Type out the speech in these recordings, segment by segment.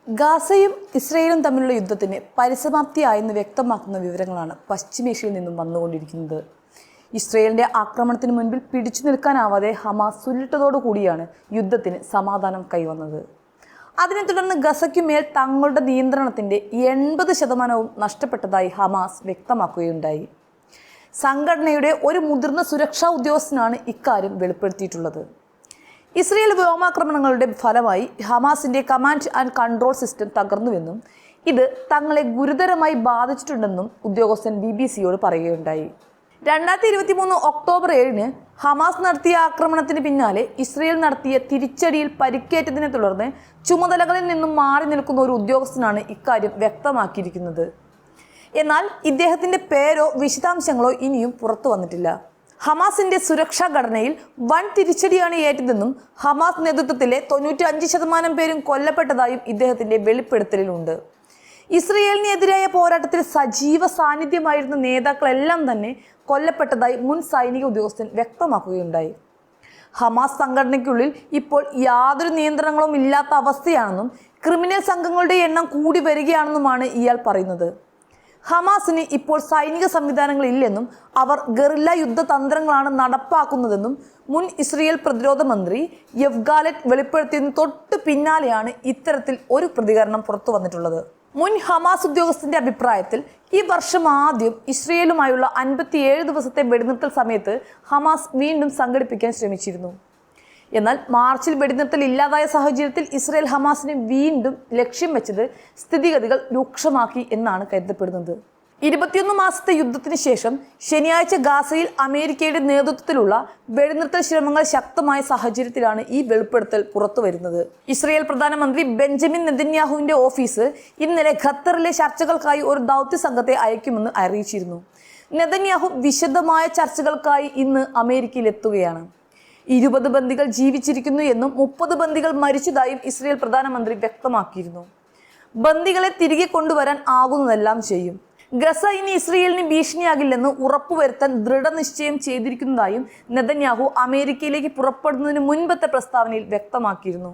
ഗാസയും ഇസ്രയേലും തമ്മിലുള്ള യുദ്ധത്തിന് പരിസമാപ്തിയായെന്ന് വ്യക്തമാക്കുന്ന വിവരങ്ങളാണ് പശ്ചിമേഷ്യയിൽ നിന്നും വന്നുകൊണ്ടിരിക്കുന്നത്. ഇസ്രയേലിന്റെ ആക്രമണത്തിന് മുൻപിൽ പിടിച്ചു നിൽക്കാനാവാതെ ഹമാസ് സുല്ലിട്ടതോടുകൂടിയാണ് യുദ്ധത്തിന് സമാധാനം കൈവന്നത്. അതിനെ തുടർന്ന് ഗസയ്ക്കുമേൽ തങ്ങളുടെ നിയന്ത്രണത്തിന്റെ 80% നഷ്ടപ്പെട്ടതായി ഹമാസ് വ്യക്തമാക്കുകയുണ്ടായി. സംഘടനയുടെ ഒരു മുതിർന്ന സുരക്ഷാ ഉദ്യോഗസ്ഥനാണ് ഇക്കാര്യം വെളിപ്പെടുത്തിയിട്ടുള്ളത്. ഇസ്രയേൽ വ്യോമാക്രമണങ്ങളുടെ ഫലമായി ഹമാസിന്റെ കമാൻഡ് ആൻഡ് കൺട്രോൾ സിസ്റ്റം തകർന്നുവെന്നും ഇത് തങ്ങളെ ഗുരുതരമായി ബാധിച്ചിട്ടുണ്ടെന്നും ഉദ്യോഗസ്ഥൻ BBC-യോട് പറയുകയുണ്ടായി. 2023 ഒക്ടോബർ 7 ഹമാസ് നടത്തിയ ആക്രമണത്തിന് പിന്നാലെ ഇസ്രയേൽ നടത്തിയ തിരിച്ചടിയിൽ പരിക്കേറ്റതിനെ തുടർന്ന് ചുമതലകളിൽ നിന്നും മാറി നിൽക്കുന്ന ഒരു ഉദ്യോഗസ്ഥനാണ് ഇക്കാര്യം വ്യക്തമാക്കിയിരിക്കുന്നത്. എന്നാൽ ഇദ്ദേഹത്തിന്റെ പേരോ വിശദാംശങ്ങളോ ഇനിയും പുറത്തു വന്നിട്ടില്ല. ഹമാസിന്റെ സുരക്ഷാ ഘടനയിൽ വൻ തിരിച്ചടിയാണ് ഏറ്റതെന്നും ഹമാസ് നേതൃത്വത്തിലെ 95% പേരും കൊല്ലപ്പെട്ടതായും ഇദ്ദേഹത്തിന്റെ വെളിപ്പെടുത്തലിലുണ്ട്. ഇസ്രയേലിനെതിരായ പോരാട്ടത്തിൽ സജീവ സാന്നിധ്യമായിരുന്ന നേതാക്കളെല്ലാം തന്നെ കൊല്ലപ്പെട്ടതായി മുൻ സൈനിക ഉദ്യോഗസ്ഥൻ വ്യക്തമാക്കുകയുണ്ടായി. ഹമാസ് സംഘടനയ്ക്കുള്ളിൽ ഇപ്പോൾ യാതൊരു നിയന്ത്രണങ്ങളും ഇല്ലാത്ത അവസ്ഥയാണെന്നും ക്രിമിനൽ സംഘങ്ങളുടെ എണ്ണം കൂടി വരികയാണെന്നുമാണ് ഇയാൾ പറയുന്നത്. ഹമാസിന് ഇപ്പോൾ സൈനിക സംവിധാനങ്ങളില്ലെന്നും അവർ ഗറില്ല യുദ്ധതന്ത്രങ്ങളാണ് നടപ്പാക്കുന്നതെന്നും മുൻ ഇസ്രയേൽ പ്രതിരോധ മന്ത്രി യവ് ഗാലന്റ് വെളിപ്പെടുത്തിയതിന് തൊട്ട് പിന്നാലെയാണ് ഇത്തരത്തിൽ ഒരു പ്രതികരണം പുറത്തു വന്നിട്ടുള്ളത്. മുൻ ഹമാസ് ഉദ്യോഗസ്ഥന്റെ അഭിപ്രായത്തിൽ ഈ വർഷം ആദ്യം ഇസ്രയേലുമായുള്ള 57 ദിവസത്തെ വെടിനിർത്തൽ സമയത്ത് ഹമാസ് വീണ്ടും സംഘടിപ്പിക്കാൻ ശ്രമിച്ചിരുന്നു. എന്നാൽ മാർച്ചിൽ വെടിനിർത്തൽ ഇല്ലാതായ സാഹചര്യത്തിൽ ഇസ്രയേൽ ഹമാസിനെ വീണ്ടും ലക്ഷ്യം വെച്ചത് സ്ഥിതിഗതികൾ രൂക്ഷമാക്കി എന്നാണ് കരുതപ്പെടുന്നത്. 21 മാസത്തെ യുദ്ധത്തിന് ശേഷം ശനിയാഴ്ച ഗാസയിൽ അമേരിക്കയുടെ നേതൃത്വത്തിലുള്ള വെടിനിർത്തൽ ശ്രമങ്ങൾ ശക്തമായ സാഹചര്യത്തിലാണ് ഈ വെളിപ്പെടുത്തൽ പുറത്തു വരുന്നത്. ഇസ്രയേൽ പ്രധാനമന്ത്രി ബെഞ്ചമിൻ നെതന്യാഹുവിന്റെ ഓഫീസ് ഇന്നലെ ഖത്തറിലെ ചർച്ചകൾക്കായി ഒരു ദൗത്യ സംഘത്തെ അയക്കുമെന്ന് അറിയിച്ചിരുന്നു. നെതന്യാഹു വിശദമായ ചർച്ചകൾക്കായി ഇന്ന് അമേരിക്കയിൽ എത്തുകയാണ്. 20 ബന്ദികൾ ജീവിച്ചിരിക്കുന്നു എന്നും 30 ബന്ദികൾ മരിച്ചതായും ഇസ്രയേൽ പ്രധാനമന്ത്രി വ്യക്തമാക്കിയിരുന്നു. ബന്ദികളെ തിരികെ കൊണ്ടുവരാൻ ആകുന്നതെല്ലാം ചെയ്യും. ഗസ ഇനി ഇസ്രയേലിന് ഭീഷണിയാകില്ലെന്ന് ഉറപ്പുവരുത്താൻ ദൃഢനിശ്ചയം ചെയ്തിരിക്കുന്നതായും നെതന്യാഹു അമേരിക്കയിലേക്ക് പുറപ്പെടുന്നതിന് മുൻപത്തെ പ്രസ്താവനയിൽ വ്യക്തമാക്കിയിരുന്നു.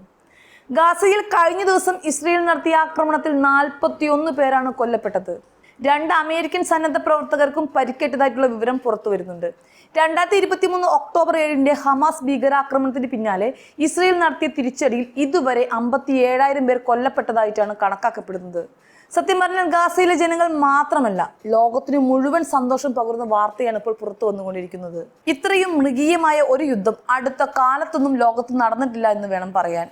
ഗാസയിൽ കഴിഞ്ഞ ദിവസം ഇസ്രയേൽ നടത്തിയ ആക്രമണത്തിൽ 41 പേരാണ് കൊല്ലപ്പെട്ടത്. 2 അമേരിക്കൻ സന്നദ്ധ പ്രവർത്തകർക്കും പരിക്കേറ്റതായിട്ടുള്ള വിവരം പുറത്തു വരുന്നുണ്ട്. 2023 ഒക്ടോബർ 7 ഹമാസ് ഭീകരാക്രമണത്തിന് പിന്നാലെ ഇസ്രയേൽ നടത്തിയ തിരിച്ചടിയിൽ ഇതുവരെ 57,000 പേർ കൊല്ലപ്പെട്ടതായിട്ടാണ് കണക്കാക്കപ്പെടുന്നത്. സത്യം പറഞ്ഞാൽ ഗാസയിലെ ജനങ്ങൾ മാത്രമല്ല, ലോകത്തിന് മുഴുവൻ സന്തോഷം പകരുന്ന വാർത്തയാണ് ഇപ്പോൾ പുറത്തു വന്നുകൊണ്ടിരിക്കുന്നത്. ഇത്രയും മൃഗീയമായ ഒരു യുദ്ധം അടുത്ത കാലത്തൊന്നും ലോകത്ത് നടന്നിട്ടില്ല എന്ന് വേണം പറയാൻ.